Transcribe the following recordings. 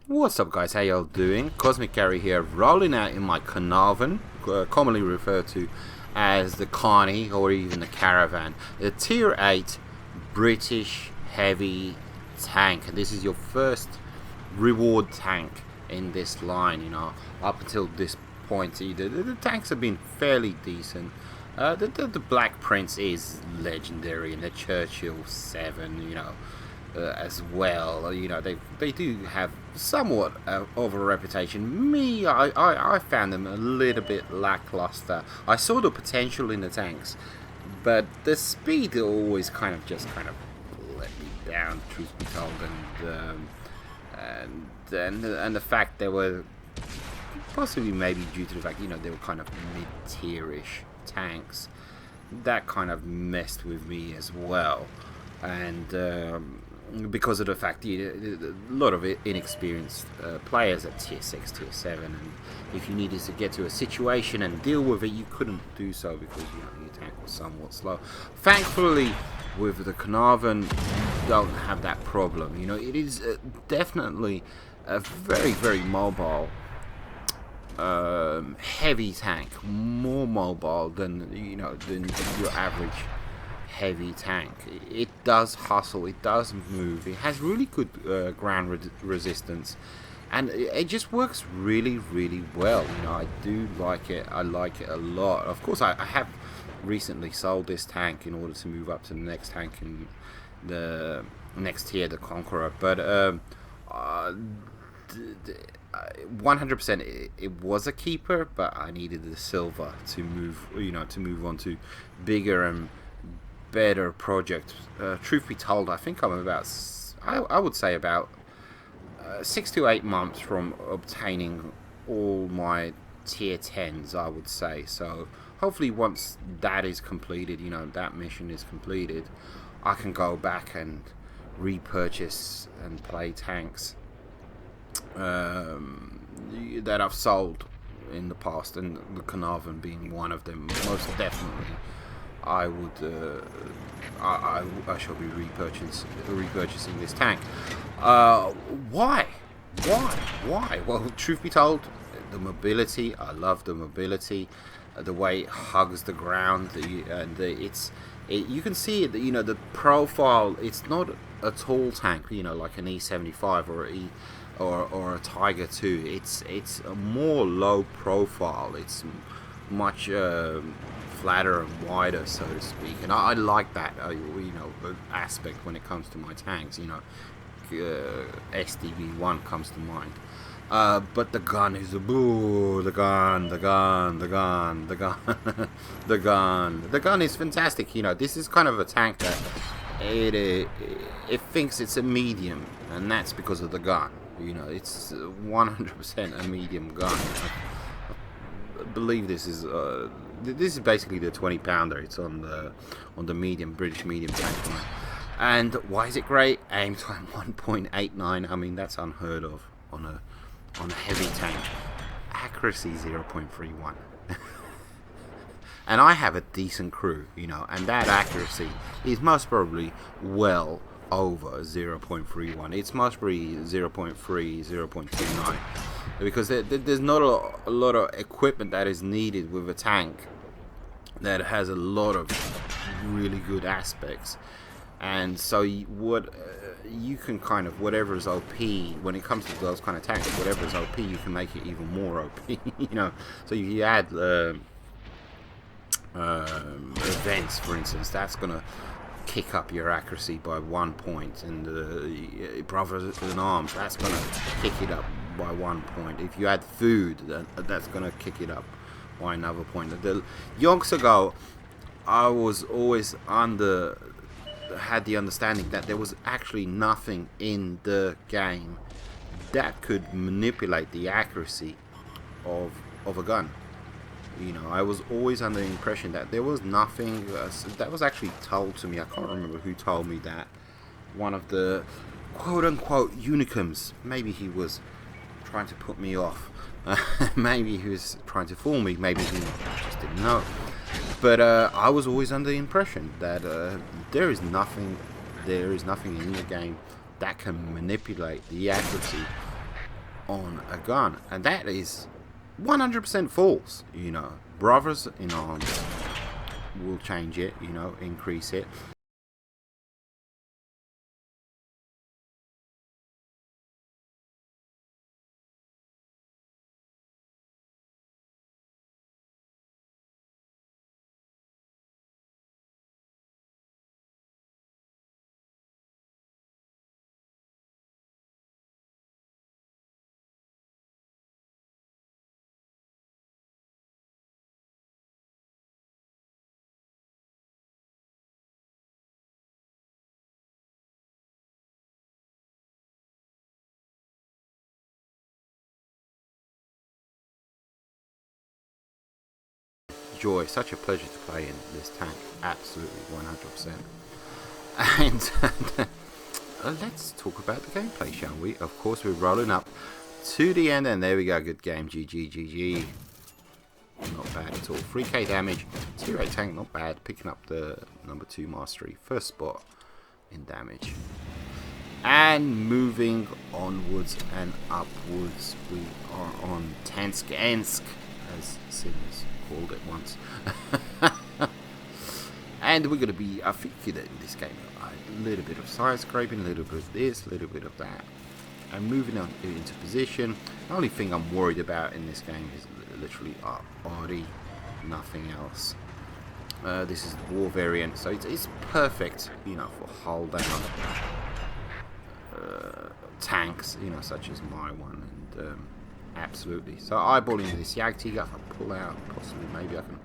What's up, guys? How y'all doing? Cosmic Carry here, rolling out in my Caernavorn, commonly referred to as the Carney or even the Caravan, the Tier 8 British heavy tank. And this is your first reward tank in this line. Up until this point, the tanks have been fairly decent. The Black Prince is legendary, and the Churchill 7, as well. They do have somewhat of a reputation. I found them a little bit lackluster. I saw the potential in the tanks, but the speed always kind of let me down, truth be told, and the fact they were possibly maybe due to the fact they were kind of mid-tierish tanks, that kind of messed with me as well. And because of the fact a lot of inexperienced players at tier 6, tier 7, and if you needed to get to a situation and deal with it, you couldn't do so because your tank was somewhat slow. Thankfully, with the Caernavorn, you don't have that problem. It is definitely a very, very mobile, heavy tank, more mobile than than your average heavy tank. It does hustle, it does move, it has really good ground resistance, and it just works really, really well. I do like it. I like it a lot. Of course, I have recently sold this tank in order to move up to the next tank in the next tier, the Conqueror. But 100% it was a keeper, but I needed the silver to move on to bigger and better project. Truth be told, I think I'm about, I would say about 6 to 8 months from obtaining all my tier 10s, I would say. So hopefully once that is completed, that mission is completed, I can go back and repurchase and play tanks that I've sold in the past, and the Caernavorn being one of them. Most definitely I would, I shall be repurchasing this tank. Why? Well, truth be told, the mobility. I love the mobility, the way it hugs the ground. You can see it. The profile. It's not a tall tank. Like an E75 or or a Tiger 2. It's a more low profile. It's much flatter and wider, so to speak, and I like that aspect when it comes to my tanks. SDB1 comes to mind, but the gun is the gun the gun is fantastic. This is kind of a tank that it thinks it's a medium, and that's because of the gun. It's 100% a medium gun. I believe this is basically the 20-pounder. It's on the British medium tank. And why is it great? Aim time 1.89. I mean, that's unheard of on a heavy tank. Accuracy 0.31. And I have a decent crew, and that accuracy is most probably well over 0.31. It's most probably 0.3, 0.29. Because there's not a lot of equipment that is needed with a tank that has a lot of really good aspects, and so you can kind of, whatever is OP when it comes to those kind of tanks, whatever is OP, you can make it even more OP. So if you add events, for instance, that's gonna kick up your accuracy by 1 point, and brothers in arms, that's gonna kick it up by 1 point. If you add food, that's gonna kick it up by another point. The yonks ago, I was always had the understanding that there was actually nothing in the game that could manipulate the accuracy of a gun. I was always under the impression that there was nothing that was actually told to me. I can't remember who told me that. One of the quote-unquote unicums. Maybe he was trying to put me off. Maybe he was trying to fool me. Maybe he just didn't know. But I was always under the impression that there is nothing in the game that can manipulate the accuracy on a gun, and that is 100% false. You know, brothers in arms will change it, you know, increase it. Joy, such a pleasure to play in this tank, absolutely 100%. And let's talk about the gameplay, shall we? Of course, we're rolling up to the end, and there we go. Good game, GG. Not bad at all. 3k damage, tier 8 tank, not bad. Picking up the number 2 mastery, first spot in damage. And moving onwards and upwards, we are on Tansk-ensk, as Simmers called it once. And we're going to be articulate in this game. A little bit of side scraping, a little bit of this, a little bit of that. And moving on into position. The only thing I'm worried about in this game is literally our body, nothing else. This is the war variant, so it's perfect, you know, for hull down tanks, you know, such as my one. And absolutely. So eyeballing this Yagtiga, if I pull out, possibly maybe I can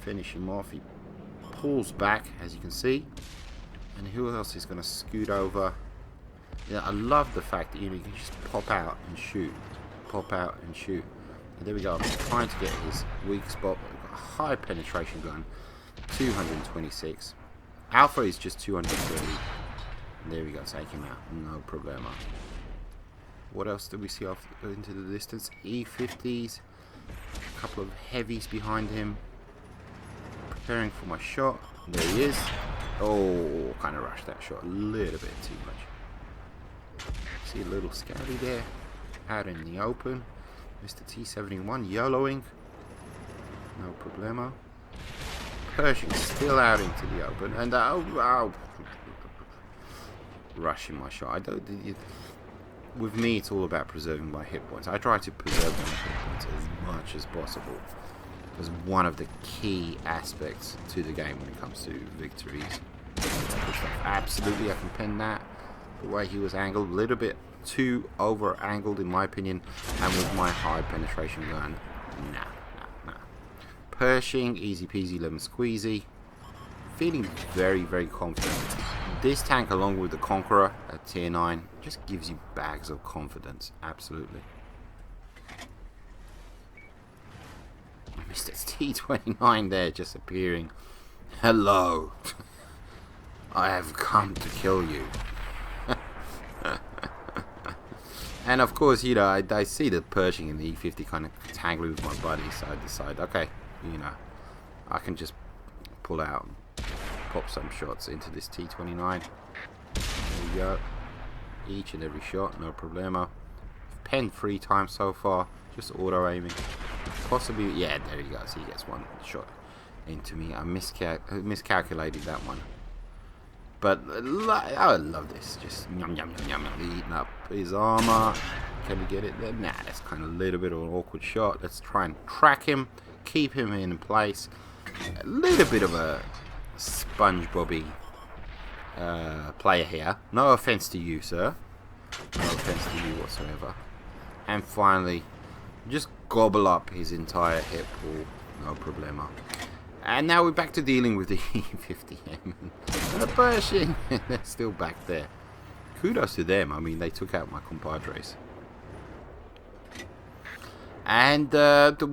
finish him off. He pulls back, as you can see. And who else is going to scoot over? Yeah, I love the fact that, you know, you can just pop out and shoot. Pop out and shoot. And there we go. I'm trying to get his weak spot. We've got a high penetration gun. 226. Alpha is just 230. And there we go. Take him out. No problemo. What else do we see off into the distance? E50s. A couple of heavies behind him. Preparing for my shot. There he is. Oh, kind of rushed that shot a little bit too much. See a little scouty there. Out in the open. Mr. T-71 YOLOing. No problemo. Pershing still out into the open. And rushing my shot. I don't. With me, it's all about preserving my hit points. I try to preserve my hit points as much as possible. As one of the key aspects to the game when it comes to victories. Absolutely, I can pin that. The way he was angled, a little bit too over angled in my opinion, and with my high penetration gun, nah. Pershing, easy peasy lemon squeezy. Feeling very confident. This tank, along with the Conqueror at tier 9, just gives you bags of confidence. Absolutely. Mr. T-29 there just appearing. Hello. I have come to kill you. And of course, you know, I see the Pershing and the E50 kind of tangling with my buddy, so I decide, okay, you know, I can just pull out and pop some shots into this T-29. There we go. Each and every shot, no problemo. Penned 3 times so far, just auto aiming. Possibly, yeah, there you go. So he gets one shot into me. I miscalculated that one. But I love this. Just yum, eating up his armor. Can we get it there? Nah, that's kind of a little bit of an awkward shot. Let's try and track him, keep him in place. A little bit of a SpongeBob-y player here. No offense to you, sir. No offense to you whatsoever. And finally, just gobble up his entire hit pool. No problema. And now we're back to dealing with the E50M and the Pershing. They're still back there. Kudos to them. I mean, they took out my compadres. And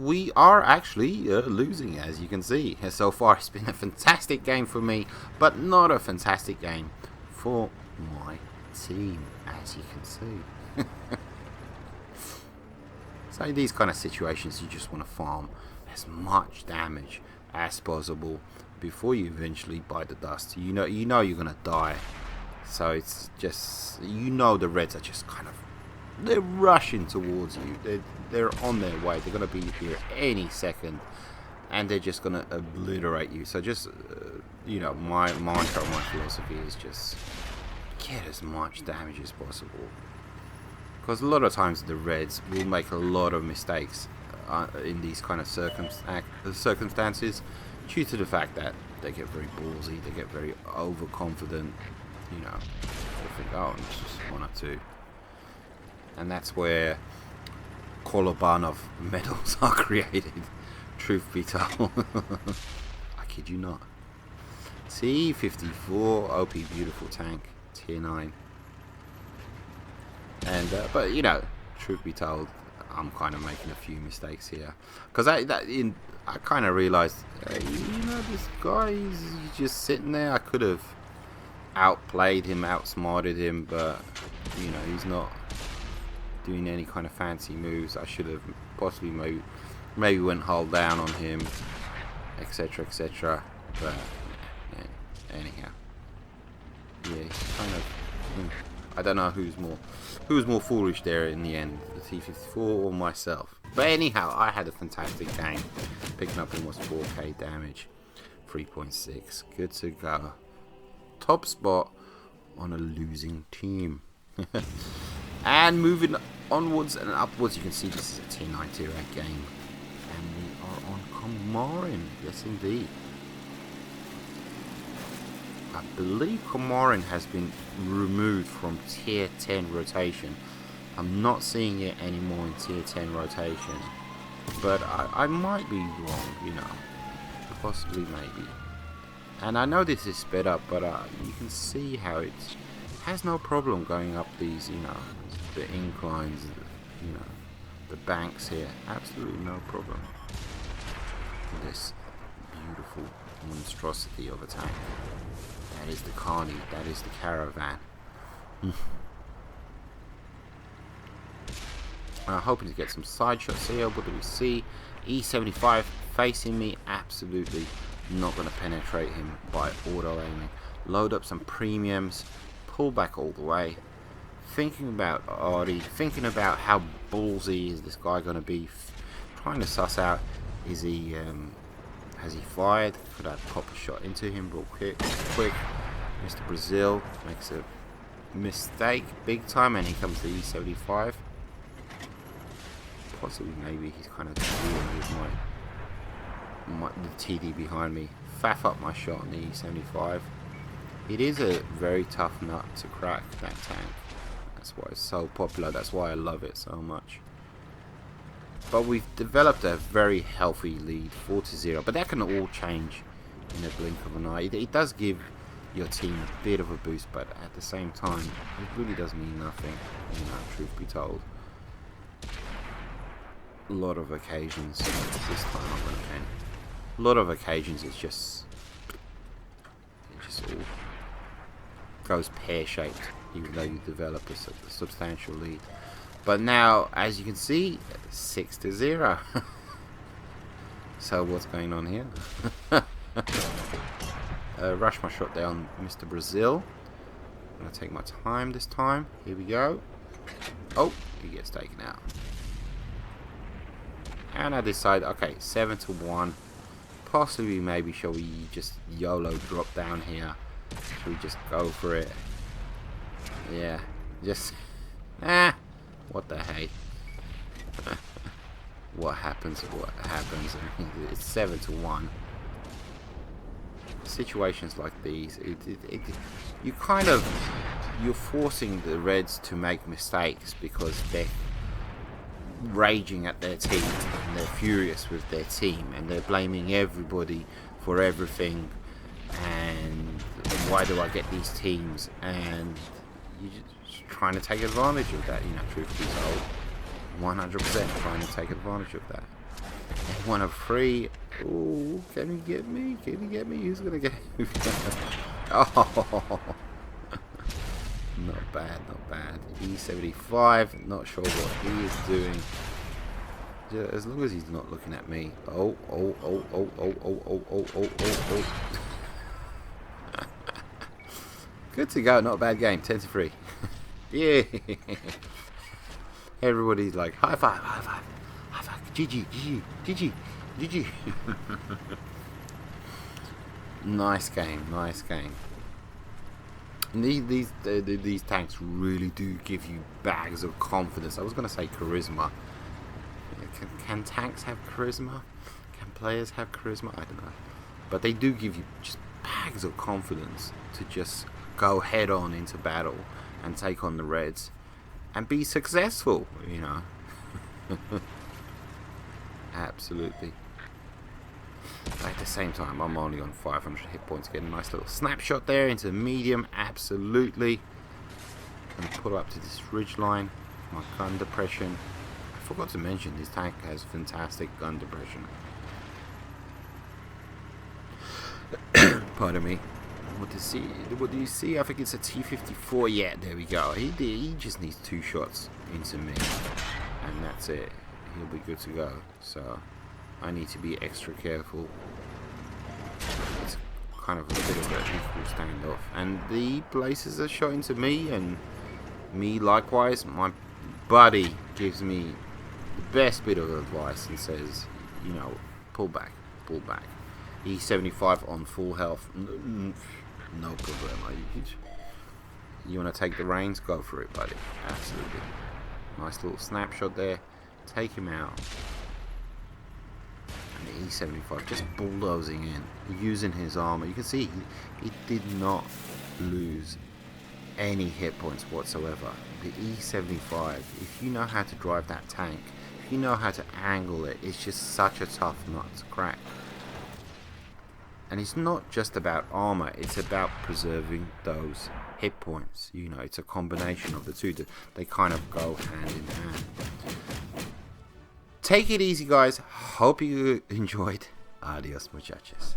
we are actually losing, as you can see. So far, it's been a fantastic game for me, but not a fantastic game for my team, as you can see. So in these kind of situations, you just want to farm as much damage as possible before you eventually bite the dust. You know you're gonna die, so it's just, you know, the Reds are just kind of they're rushing towards you. They're on their way. They're going to be here any second, and they're just going to obliterate you. So just you know, my mantra, my philosophy is just get as much damage as possible. Because a lot of times the Reds will make a lot of mistakes in these kind of circumstances, due to the fact that they get very ballsy, they get very overconfident. You know, they think, oh, it's just 1 or 2. And that's where Kolobanov medals are created, truth be told. I kid you not. T-54, OP, beautiful tank, tier 9. And but you know, truth be told, I'm kind of making a few mistakes here, because I kind of realized, you know, this guy, he's just sitting there. I could have outplayed him, outsmarted him, but you know, he's not doing any kind of fancy moves. I should have possibly maybe went hull down on him, etc, etc. But anyhow, yeah, he's kind of. I don't know who's more foolish there in the end, the T-54 or myself. But anyhow, I had a fantastic game, picking up almost 4k damage, 3.6, good to go. Top spot on a losing team. And moving onwards and upwards, you can see this is a tier 9, tier 8 game. And we are on Caernavorn, yes indeed. I believe Caernavorn has been removed from tier 10 rotation. I'm not seeing it anymore in tier 10 rotation, but I might be wrong, you know, possibly maybe. And I know this is sped up, but you can see how it has no problem going up these, you know, the inclines, you know, the banks here, absolutely no problem. This beautiful monstrosity of a tank. That is the Carney, that is the Caravan. Hoping to get some side shots here. What do we see? E75 facing me, absolutely not going to penetrate him by auto aiming. Load up some premiums, pull back all the way. Thinking about Artie, thinking about how ballsy is this guy going to be. Trying to suss out, is he has he fired? Could I pop a shot into him real quick? Mr. Brazil makes a mistake big time, and he comes to E75. Possibly, maybe he's kind of dealing with the TD behind me. Faff up my shot on the E75. It is a very tough nut to crack, that tank. That's why it's so popular. That's why I love it so much. But we've developed a very healthy lead, 4-0. But that can all change in a blink of an eye. It does give your team a bit of a boost, but at the same time, it really does mean nothing, you know, truth be told. A lot of occasions, this time I'm going to win. A lot of occasions it just all goes pear-shaped, even though you develop a substantial lead. But now, as you can see, 6-0. So what's going on here? Rush my shot down, Mr. Brazil. I'm going to take my time this time. Here we go. Oh, he gets taken out. And I decide, okay, 7-1. Possibly, maybe, shall we just YOLO drop down here? Shall we just go for it? Yeah, just, what the hey? What happens? It's 7-1. Situations like these, you're forcing the Reds to make mistakes because they're raging at their team and they're furious with their team and they're blaming everybody for everything, and why do I get these teams, and you're just trying to take advantage of that, you know, truth be told. 100% trying to take advantage of that. And 1 of 3. Ooh, can he get me? Can he get me? Who's gonna get me? Oh, not bad, not bad. E75, not sure what he is doing. As long as he's not looking at me. Oh. Good to go, not a bad game, 10-3. Yeah. Everybody's like, high five, high five, high five, GG, GG, GG, GG. Nice game, nice game. And these tanks really do give you bags of confidence. I was going to say charisma. Can tanks have charisma? Can players have charisma? I don't know. But they do give you just bags of confidence to just go head on into battle and take on the Reds and be successful, you know. Absolutely. But at the same time, I'm only on 500 hit points. Get a nice little snapshot there into medium. Absolutely. And pull up to this ridge line. My gun depression. I forgot to mention this tank has fantastic gun depression. Pardon me. What do you see? I think it's a T-54. Yeah, there we go. He just needs 2 shots into me, and that's it. He'll be good to go. So I need to be extra careful. It's kind of a bit of an equal standoff, and the places are shot into me, and me likewise. My buddy gives me the best bit of advice and says, you know, pull back, pull back. E75 on full health, no problem. You want to take the reins? Go for it, buddy. Absolutely. Nice little snapshot there. Take him out. And the E75 just bulldozing in, using his armor. You can see he did not lose any hit points whatsoever. The E75, if you know how to drive that tank, if you know how to angle it, it's just such a tough nut to crack. And it's not just about armor, it's about preserving those hit points. You know, it's a combination of the two. They kind of go hand in hand. Take it easy, guys. Hope you enjoyed. Adios, muchachos.